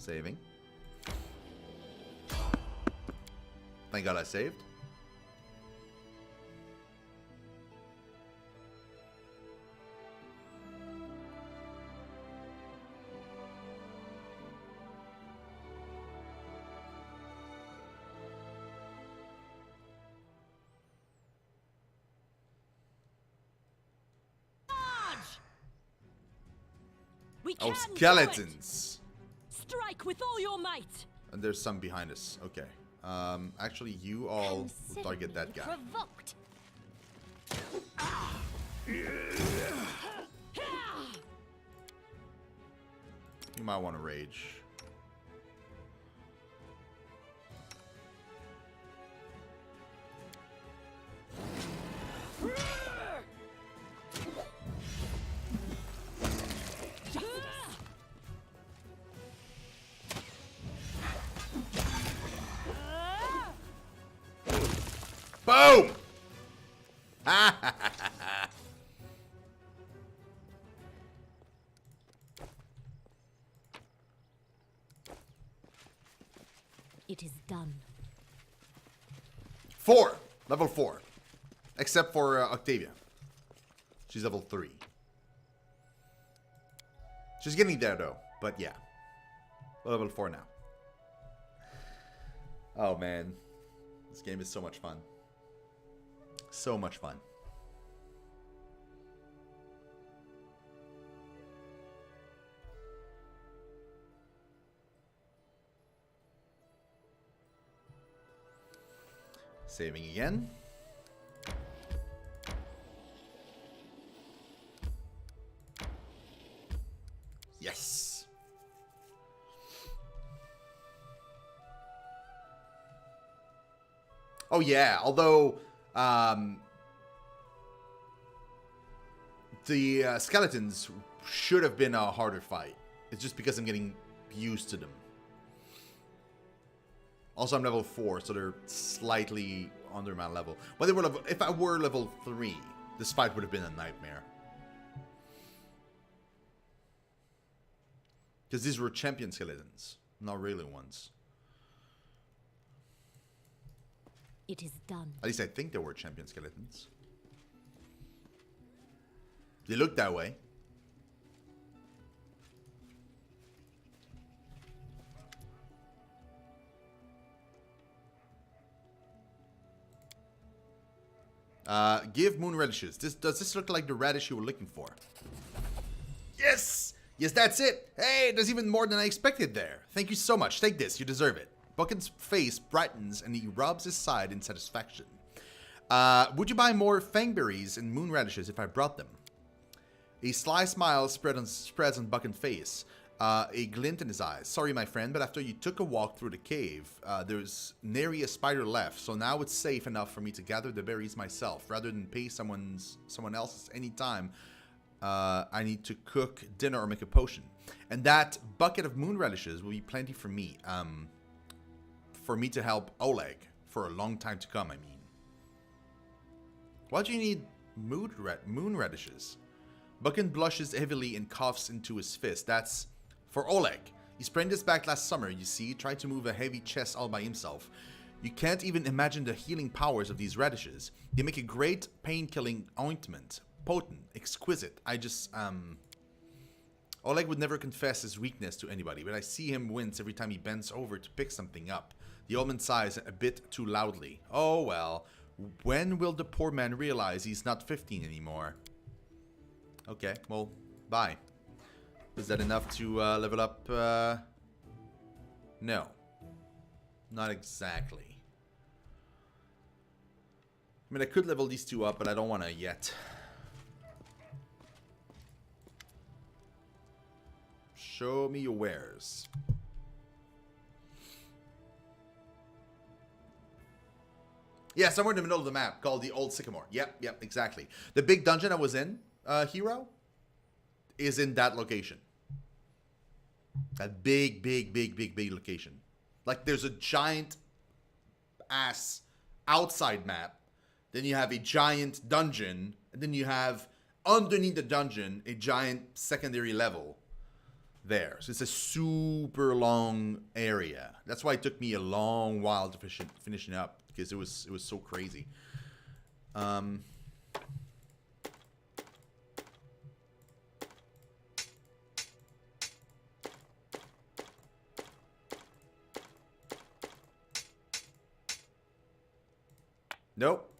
Saving. Thank God I saved. Oh, skeletons! Strike with all your might. And there's some behind us. Okay. Actually, you all will target that guy. Provoked. You might want to rage. Boom! It is done. 4. Level 4. Except for Octavia. She's level 3. She's getting there though. But yeah. Level 4 now. Oh man. This game is so much fun. So much fun. Saving again. Yes. Oh yeah, although the skeletons should have been a harder fight. It's just because I'm getting used to them. Also, I'm level 4, so they're slightly under my level. But they were level, if I were level 3, this fight would have been a nightmare. Because these were champion skeletons, not really ones. It is done. At least I think they were champion skeletons. They look that way. Give moon radishes. Does this look like the radish you were looking for? Yes! Yes, that's it! Hey, there's even more than I expected there. Thank you so much. Take this. You deserve it. Bucket's face brightens and he rubs his side in satisfaction. Would you buy more fangberries and moon radishes if I brought them? A sly smile spreads on Bucket's face. A glint in his eyes. Sorry, my friend, but after you took a walk through the cave, there's nary a spider left, so now it's safe enough for me to gather the berries myself, rather than pay someone else's any time. I need to cook dinner or make a potion. And that bucket of moon radishes will be plenty for me. For me to help Oleg for a long time to come, I mean. Why do you need moon radishes? Bucket blushes heavily and coughs into his fist. That's for Oleg. He sprained his back last summer, you see, tried to move a heavy chest all by himself. You can't even imagine the healing powers of these radishes. They make a great pain-killing ointment. Potent, exquisite. Oleg would never confess his weakness to anybody, but I see him wince every time he bends over to pick something up. The old man sighs a bit too loudly. Oh well, when will the poor man realize he's not 15 anymore? Okay, well, bye. Is that enough to level up? No. Not exactly. I mean, I could level these two up, but I don't want to yet. Show me your wares. Yeah, somewhere in the middle of the map called the Old Sycamore. Yep, exactly. The big dungeon I was in, Hero, is in that location. That big location. Like, there's a giant ass outside map. Then you have a giant dungeon. And then you have, underneath the dungeon, a giant secondary level. there. So it's a super long area. That's why it took me a long while to finish it up, because it was so crazy. Nope.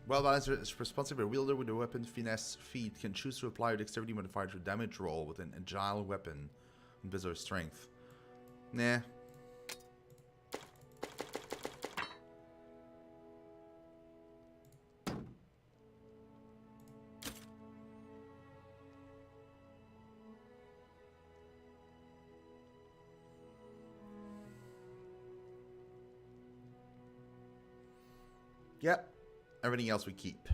Well balanced responsive, a wielder with a weapon finesse feat can choose to apply a dexterity modifier to a damage roll with an agile weapon and bizarre strength. Nah. Yep. Everything else we keep.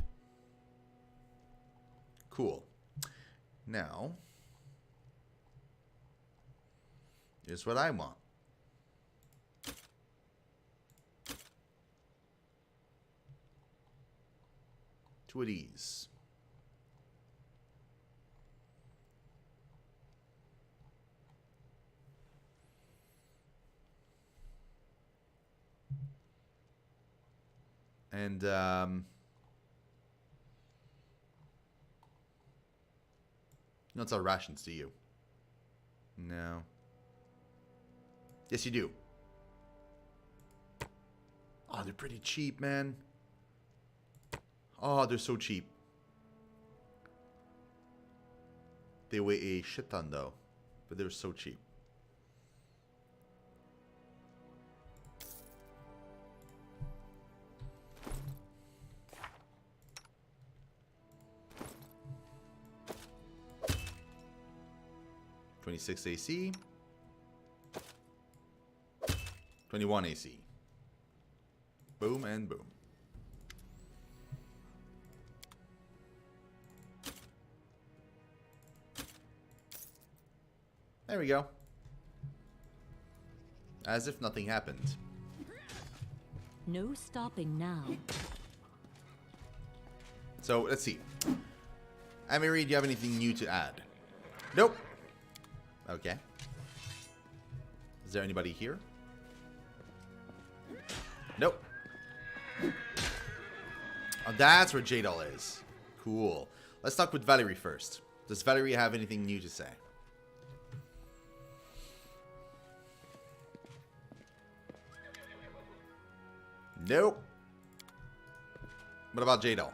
Cool. Now, here's what I want. Two of these. And, you don't sell rations, do you? No. Yes, you do. Oh, they're pretty cheap, man. Oh, they're so cheap. They weigh a shit ton, though. But they're so cheap. .26 AC. 21 AC. Boom and boom. There we go. As if nothing happened. No stopping now. So, let's see. Amory, do you have anything new to add? Nope. Okay. Is there anybody here? Nope. Oh, that's where Jadal is. Cool. Let's talk with Valerie first. Does Valerie have anything new to say? Nope. What about Jadal?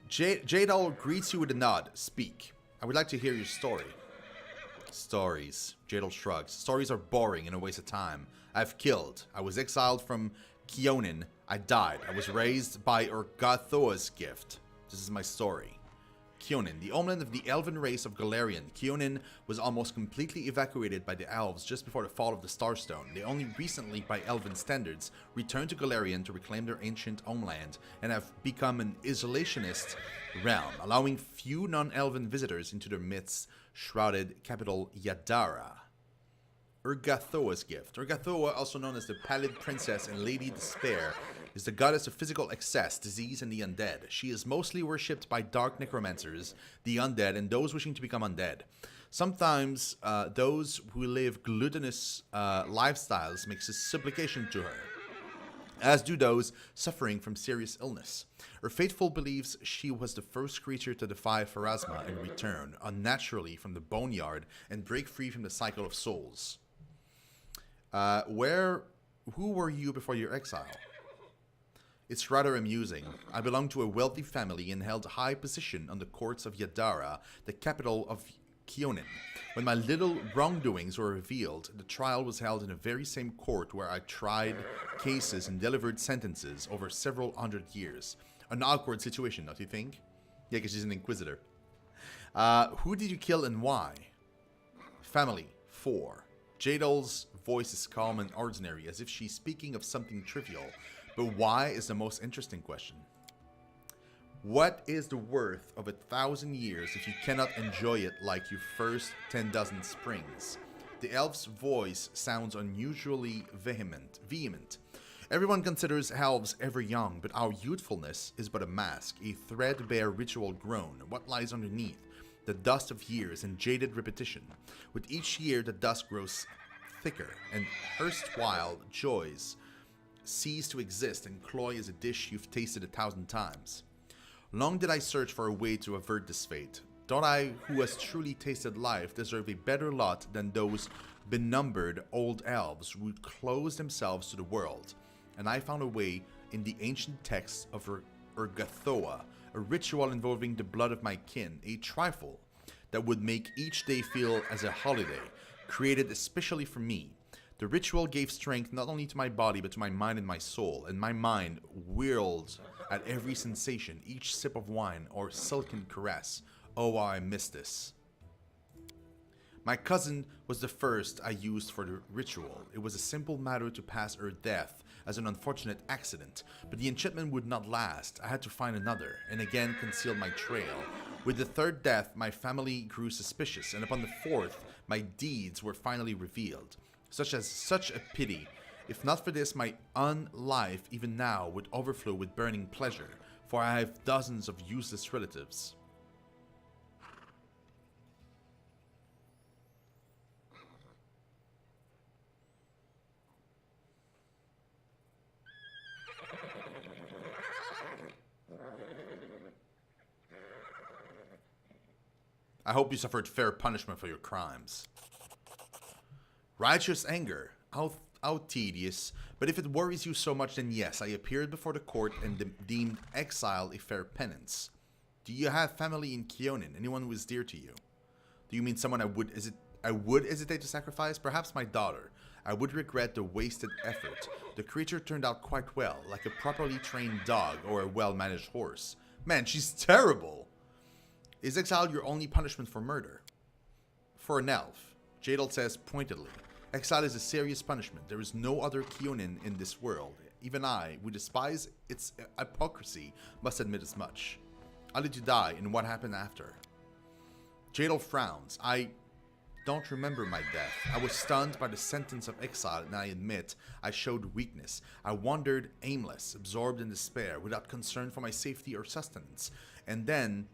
Jadal greets you with a nod. Speak. I would like to hear your story. Stories. Jadal shrugs. Stories are boring and a waste of time. I've killed. I was exiled from Keonin. I died. I was raised by Urgathoa's gift. This is my story. Keonin, the homeland of the elven race of Galarian. Keonin was almost completely evacuated by the elves just before the fall of the Starstone. They only recently, by elven standards, returned to Galarian to reclaim their ancient homeland and have become an isolationist realm, allowing few non-elven visitors into their myths shrouded capital Yadara. Urgathoa's gift. Urgathoa, also known as the Pallid Princess and Lady Despair, is the goddess of physical excess, disease, and the undead. She is mostly worshipped by dark necromancers, the undead, and those wishing to become undead. Sometimes those who live gluttonous lifestyles make supplication to her, as do those suffering from serious illness. Her faithful believes she was the first creature to defy Pharasma and return unnaturally from the boneyard and break free from the cycle of souls. Who were you before your exile? It's rather amusing. I belonged to a wealthy family and held a high position on the courts of Yadara, the capital of Keonin. When my little wrongdoings were revealed, the trial was held in the very same court where I tried cases and delivered sentences over several hundred years. An awkward situation, don't you think? Yeah, because she's an inquisitor. Who did you kill and why? Family. 4. Jadal's voice is calm and ordinary, as if she's speaking of something trivial. But why is the most interesting question. What is the worth of 1,000 years if you cannot enjoy it like your first 10 dozen springs? The elf's voice sounds unusually vehement. Everyone considers elves ever young, but our youthfulness is but a mask, a threadbare ritual grown. What lies underneath? The dust of years and jaded repetition. With each year, the dust grows thicker, and erstwhile joys cease to exist and cloy as a dish you've tasted 1,000 times. Long did I search for a way to avert this fate. Thought I, who has truly tasted life, deserve a better lot than those benumbered old elves who close themselves to the world. And I found a way in the ancient texts of Urgathoa, a ritual involving the blood of my kin, a trifle that would make each day feel as a holiday, created especially for me. The ritual gave strength not only to my body but to my mind and my soul, and my mind whirled at every sensation, each sip of wine or silken caress. Oh, how I miss this. My cousin was the first I used for the ritual. It was a simple matter to pass her death as an unfortunate accident, but the enchantment would not last. I had to find another, and again conceal my trail. With the third death, my family grew suspicious, and upon the fourth, my deeds were finally revealed. Such a pity. If not for this, my unlife even now would overflow with burning pleasure, for I have dozens of useless relatives. I hope you suffered fair punishment for your crimes. Righteous anger. How tedious. But if it worries you so much, then yes, I appeared before the court and deemed exile a fair penance. Do you have family in Kionin? Anyone who is dear to you? Do you mean someone I would hesitate to sacrifice? Perhaps my daughter. I would regret the wasted effort. The creature turned out quite well, like a properly trained dog or a well-managed horse. Man, she's terrible! Is exile your only punishment for murder? For an elf, Jadal says pointedly, exile is a serious punishment. There is no other Kionin in this world. Even I, who despise its hypocrisy, must admit as much. How did you die, and what happened after? Jadal frowns. I don't remember my death. I was stunned by the sentence of exile, and I admit I showed weakness. I wandered aimless, absorbed in despair, without concern for my safety or sustenance. And then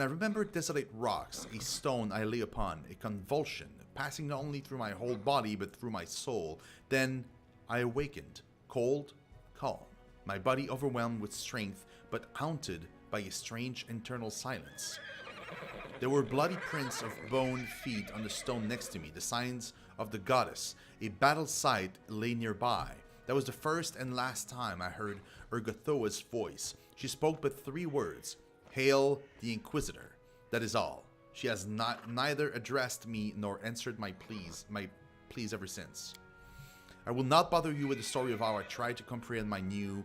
I remembered desolate rocks, a stone I lay upon, a convulsion, passing not only through my whole body, but through my soul. Then I awakened, cold, calm, my body overwhelmed with strength, but haunted by a strange internal silence. There were bloody prints of bone feet on the stone next to me, the signs of the goddess. A battle site lay nearby. That was the first and last time I heard Urgathoa's voice. She spoke but 3 words. Hail the Inquisitor. That is all. She has neither addressed me nor answered my pleas ever since. I will not bother you with the story of how I tried to comprehend my new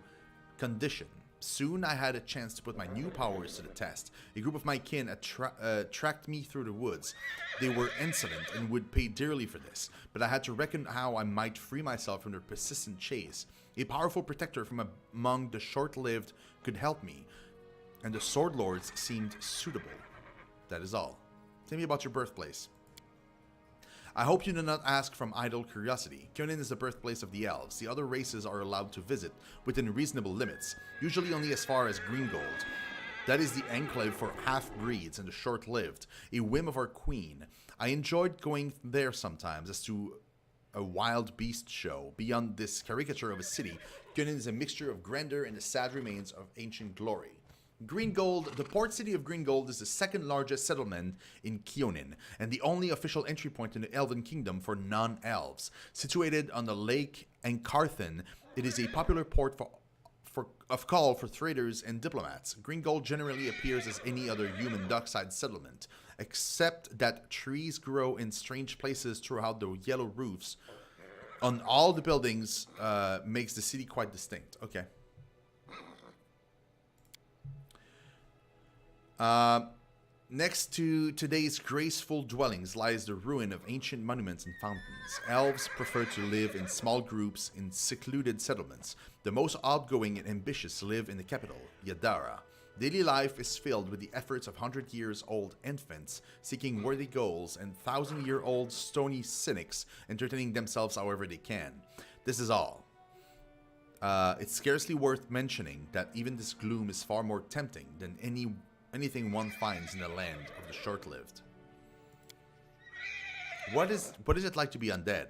condition. Soon I had a chance to put my new powers to the test. A group of my kin tracked me through the woods. They were insolent and would pay dearly for this, but I had to reckon how I might free myself from their persistent chase. A powerful protector from among the short-lived could help me, and the Sword Lords seemed suitable. That is all. Tell me about your birthplace. I hope you do not ask from idle curiosity. Kionin is the birthplace of the elves. The other races are allowed to visit within reasonable limits, usually only as far as Greengold. That is the enclave for half-breeds and the short-lived, a whim of our queen. I enjoyed going there sometimes as to a wild beast show. Beyond this caricature of a city, Kionin is a mixture of grandeur and the sad remains of ancient glory. Greengold, the port city of Greengold is the second largest settlement in Kionin, and the only official entry point in the Elven Kingdom for non-elves. Situated on the lake Encarthen, it is a popular port of call for traders and diplomats. Greengold generally appears as any other human dockside settlement, except that trees grow in strange places throughout the yellow roofs on all the buildings makes the city quite distinct. Okay. Next to today's graceful dwellings lies the ruin of ancient monuments and fountains. Elves prefer to live in small groups in secluded settlements. The most outgoing and ambitious live in the capital, Yadara. Daily life is filled with the efforts of 100-year-old infants seeking worthy goals and 1,000-year-old stony cynics entertaining themselves however they can. This is all. It's scarcely worth mentioning that even this gloom is far more tempting than anything one finds in the land of the short-lived. What is it like to be undead?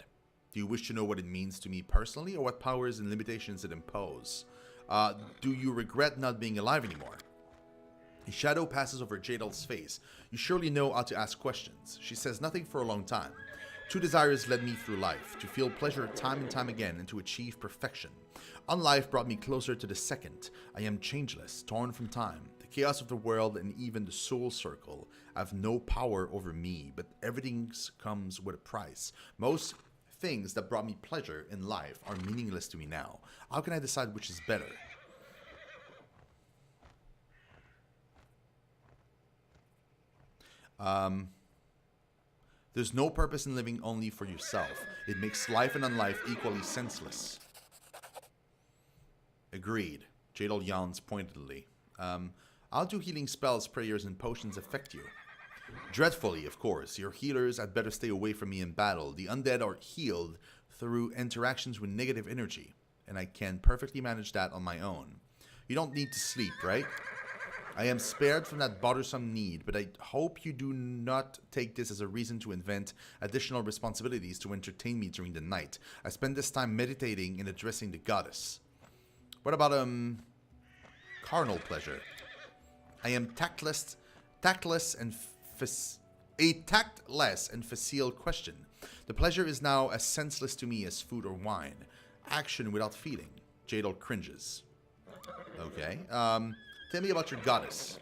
Do you wish to know what it means to me personally, or what powers and limitations it imposes? Do you regret not being alive anymore? A shadow passes over Jadal's face. You surely know how to ask questions. She says nothing for a long time. Two desires led me through life, to feel pleasure time and time again and to achieve perfection. Unlife brought me closer to the second. I am changeless, torn from time. The chaos of the world and even the soul circle have no power over me, but everything comes with a price. Most things that brought me pleasure in life are meaningless to me now. How can I decide which is better? There's no purpose in living only for yourself. It makes life and unlife equally senseless. Agreed. Jadal yawns pointedly. How do healing spells, prayers, and potions affect you? Dreadfully, of course. Your healers had better stay away from me in battle. The undead are healed through interactions with negative energy, and I can perfectly manage that on my own. You don't need to sleep, right? I am spared from that bothersome need, but I hope you do not take this as a reason to invent additional responsibilities to entertain me during the night. I spend this time meditating and addressing the goddess. What about, carnal pleasure? I am tactless and facile question. The pleasure is now as senseless to me as food or wine. Action without feeling. Jadal cringes. Okay, tell me about your goddess.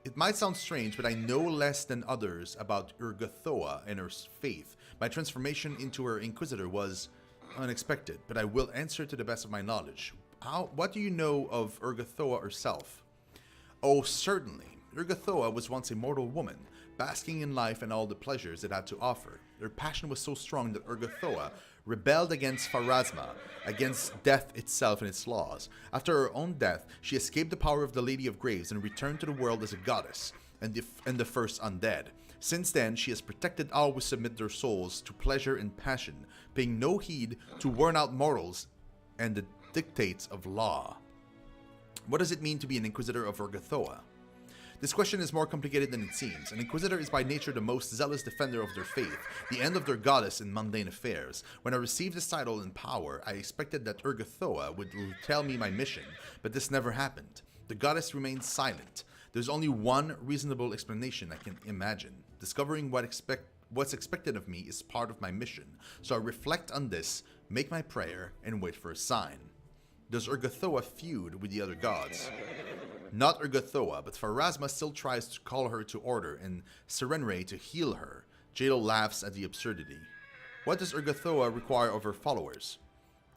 It might sound strange, but I know less than others about Urgathoa and her faith. My transformation into her Inquisitor was unexpected, but I will answer to the best of my knowledge. What do you know of Urgathoa herself? Oh, certainly. Urgathoa was once a mortal woman, basking in life and all the pleasures it had to offer. Her passion was so strong that Urgathoa rebelled against Pharasma, against death itself and its laws. After her own death, she escaped the power of the Lady of Graves and returned to the world as a goddess, and the first undead. Since then, she has protected all who submit their souls to pleasure and passion, paying no heed to worn-out mortals and the dictates of law. What does it mean to be an Inquisitor of Urgathoa? This question is more complicated than it seems. An Inquisitor is by nature the most zealous defender of their faith, the end of their goddess in mundane affairs. When I received this title and power, I expected that Urgathoa would tell me my mission, but this never happened. The goddess remained silent. There's only one reasonable explanation I can imagine. Discovering what's expected of me is part of my mission, so I reflect on this, make my prayer, and wait for a sign. Does Urgathoa feud with the other gods? Not Urgathoa, but Pharasma still tries to call her to order and Serenray to heal her. Jadal laughs at the absurdity. What does Urgathoa require of her followers?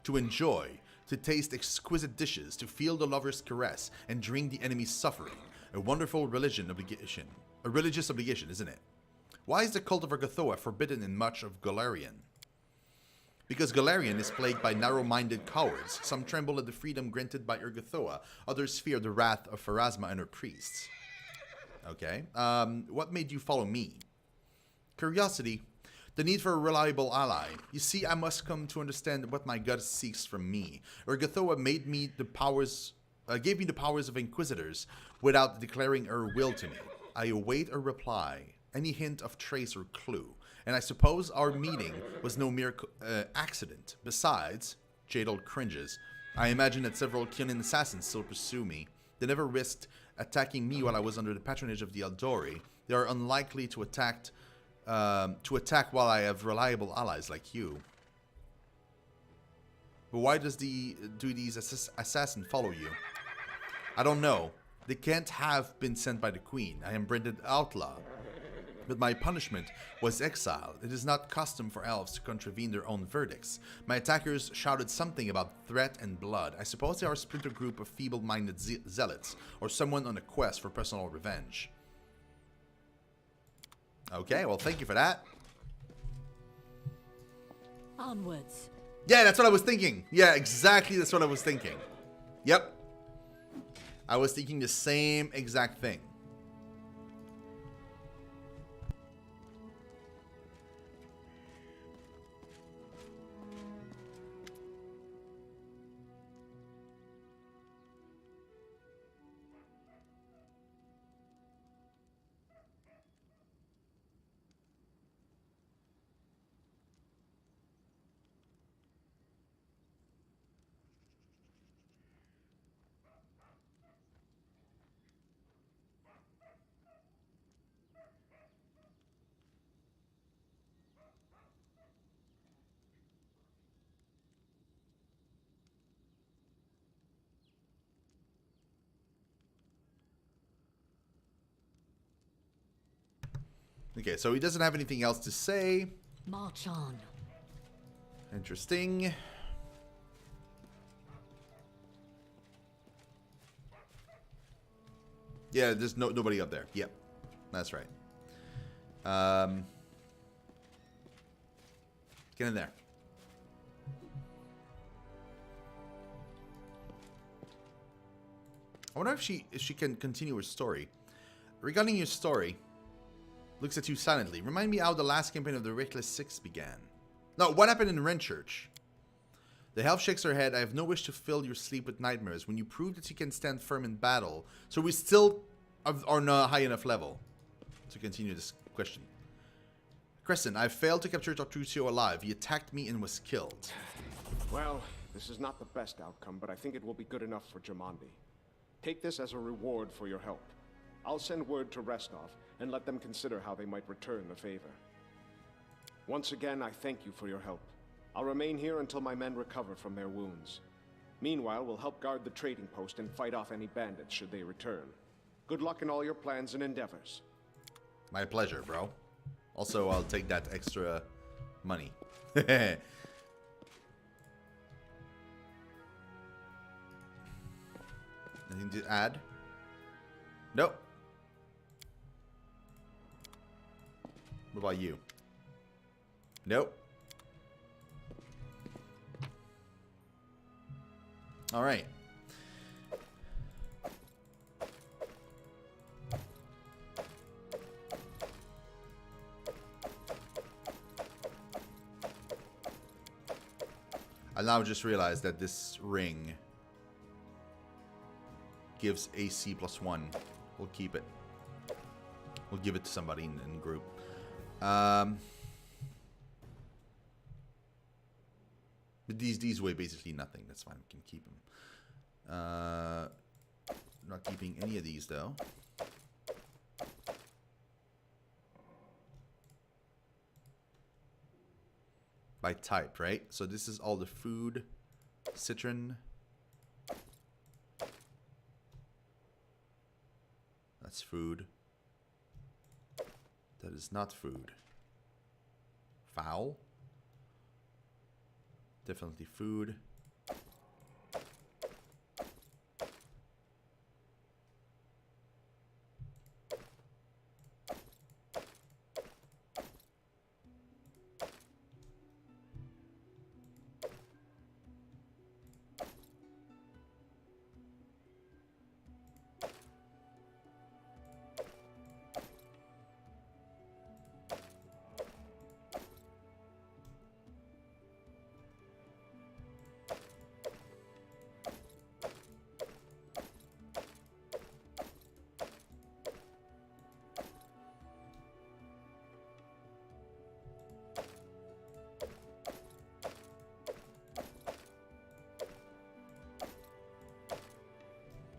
To enjoy, to taste exquisite dishes, to feel the lover's caress, and drink the enemy's suffering. A wonderful religious obligation, isn't it? Why is the cult of Urgathoa forbidden in much of Golarion? Because Golarion is plagued by narrow-minded cowards. Some tremble at the freedom granted by Urgathoa. Others fear the wrath of Pharasma and her priests. Okay. What made you follow me? Curiosity. The need for a reliable ally. You see, I must come to understand what my god seeks from me. Urgathoa gave me the powers of Inquisitors without declaring her will to me. I await a reply. Any hint of trace or clue. And I suppose our meeting was no mere accident. Besides, Jadal cringes. I imagine that several Kionin assassins still pursue me. They never risked attacking me while I was under the patronage of the Eldori. They are unlikely to attack while I have reliable allies like you. But why do these assassins follow you? I don't know. They can't have been sent by the Queen. I am branded outlaw. But my punishment was exile. It is not custom for elves to contravene their own verdicts. My attackers shouted something about threat and blood. I suppose they are a splinter group of feeble-minded zealots, or someone on a quest for personal revenge. Okay, well, thank you for that. Onwards. Yeah, that's what I was thinking. Yeah, exactly, that's what I was thinking. Yep. I was thinking the same exact thing. Okay, so he doesn't have anything else to say. March on. Interesting. Yeah, there's nobody up there. Yep, that's right. Get in there. I wonder if she can continue her story. Regarding your story, looks at you silently. Remind me how the last campaign of the Reckless Six began. No, what happened in Renchurch? The elf shakes her head. I have no wish to fill your sleep with nightmares. When you prove that you can stand firm in battle, so we still are not high enough level to continue this question. Crescent, I failed to capture Tortusio alive. He attacked me and was killed. Well, this is not the best outcome, but I think it will be good enough for Jamandi. Take this as a reward for your help. I'll send word to Restov and let them consider how they might return the favor. Once again, I thank you for your help. I'll remain here until my men recover from their wounds. Meanwhile, we'll help guard the trading post and fight off any bandits should they return. Good luck in all your plans and endeavors. My pleasure, bro. Also, I'll take that extra money. Anything to add? Nope. What about you? Nope. All right. I now just realized that this ring gives AC +1. We'll keep it. We'll give it to somebody in group. But these weigh basically nothing. That's fine. We can keep them. Not keeping any of these though. By type, right? So this is all the food, citron. That's food. That is not food. Fowl. Definitely food.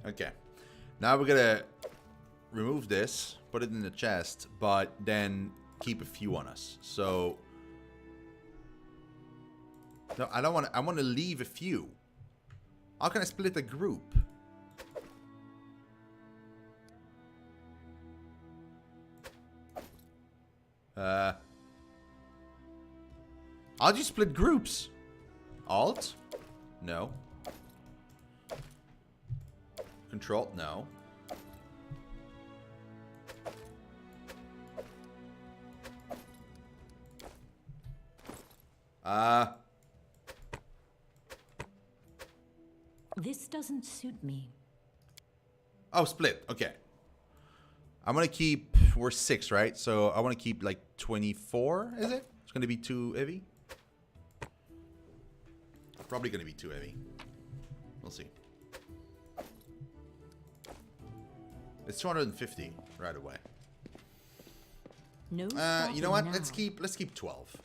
Okay, now we're gonna remove this, put it in the chest, but then keep a few on us. So, no, I don't want to. I want to leave a few. How can I split a group? How do you split groups? Alt? No. Control? No. This doesn't suit me. Oh, split. Okay. I'm gonna keep... We're 6, right? So I want to keep like 24, is it? It's gonna be too heavy? Probably gonna be too heavy. We'll see. It's 250 right away. No. You know what? Now. Let's keep 12.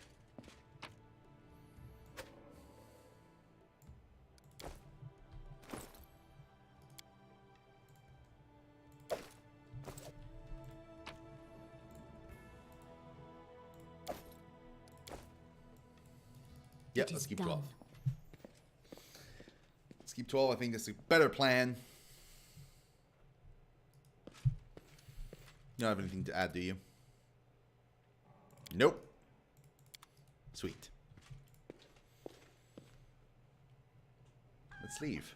Yeah, let's keep 12. Let's keep 12. I think that's a better plan. You don't have anything to add, do you? Nope. Sweet. Let's leave.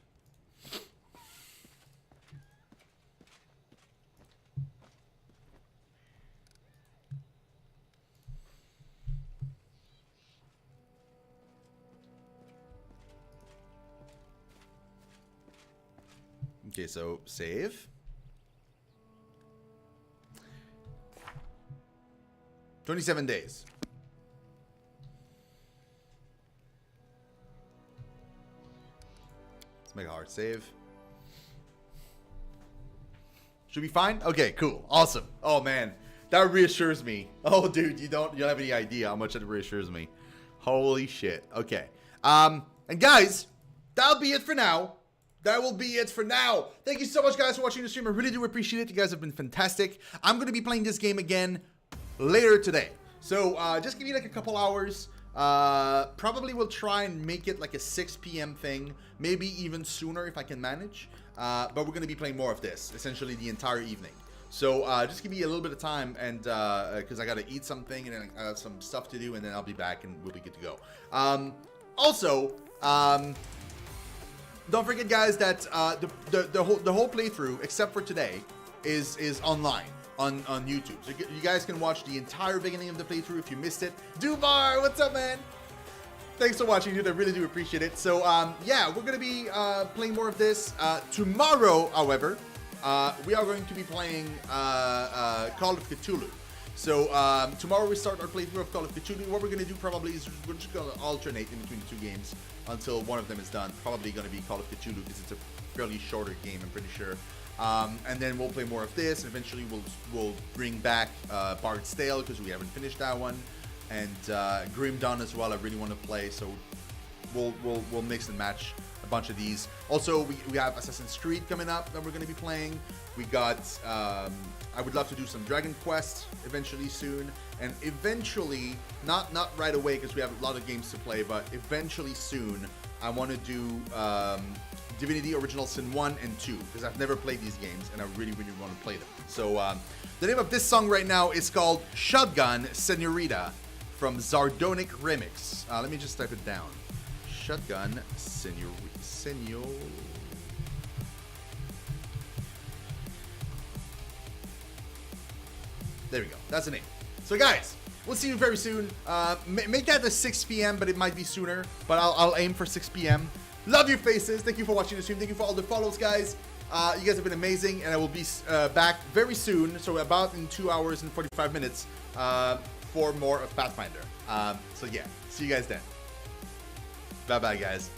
Okay, so save. 27 days. Let's make a hard save. Should be fine? Okay, cool. Awesome. Oh man, that reassures me. Oh dude, you don't have any idea how much that reassures me. Holy shit. Okay. And guys, that'll be it for now. That will be it for now. Thank you so much, guys, for watching the stream. I really do appreciate it. You guys have been fantastic. I'm going to be playing this game again later today. So, just give me like a couple hours. Probably will try and make it like a 6 p.m. thing. Maybe even sooner if I can manage. But we're going to be playing more of this, essentially the entire evening. So, just give me a little bit of time, and because I got to eat something, and then I have some stuff to do, and then I'll be back, and we'll be good to go. Also, don't forget, guys, that the whole playthrough, except for today, is online on YouTube. So you guys can watch the entire beginning of the playthrough if you missed it. Duvar, what's up, man? Thanks for watching, dude. I really do appreciate it. So yeah, we're gonna be playing more of this tomorrow. However, we are going to be playing Call of Cthulhu. So tomorrow we start our playthrough of Call of Cthulhu. What we're going to do probably is we're just going to alternate in between the two games until one of them is done. Probably going to be Call of Cthulhu because it's a fairly shorter game, I'm pretty sure. And then we'll play more of this. And eventually we'll bring back Bard's Tale because we haven't finished that one. And Grim Dawn as well, I really want to play. So we'll mix and match a bunch of these. Also, we have Assassin's Creed coming up that we're going to be playing. We got... I would love to do some Dragon Quest eventually soon, and eventually, not right away because we have a lot of games to play, but eventually soon, I want to do Divinity Original Sin 1 and 2 because I've never played these games and I really want to play them. So the name of this song right now is called Shotgun Senorita from Zardonic Remix. Let me just type it down. Shotgun Senor. There we go. That's the name. So guys, we'll see you very soon. Make that the 6 p.m., but it might be sooner. But I'll aim for 6 p.m. Love your faces. Thank you for watching the stream. Thank you for all the follows, guys. You guys have been amazing, and I will be back very soon. So about in 2 hours and 45 minutes for more of Pathfinder. So yeah, see you guys then. Bye-bye, guys.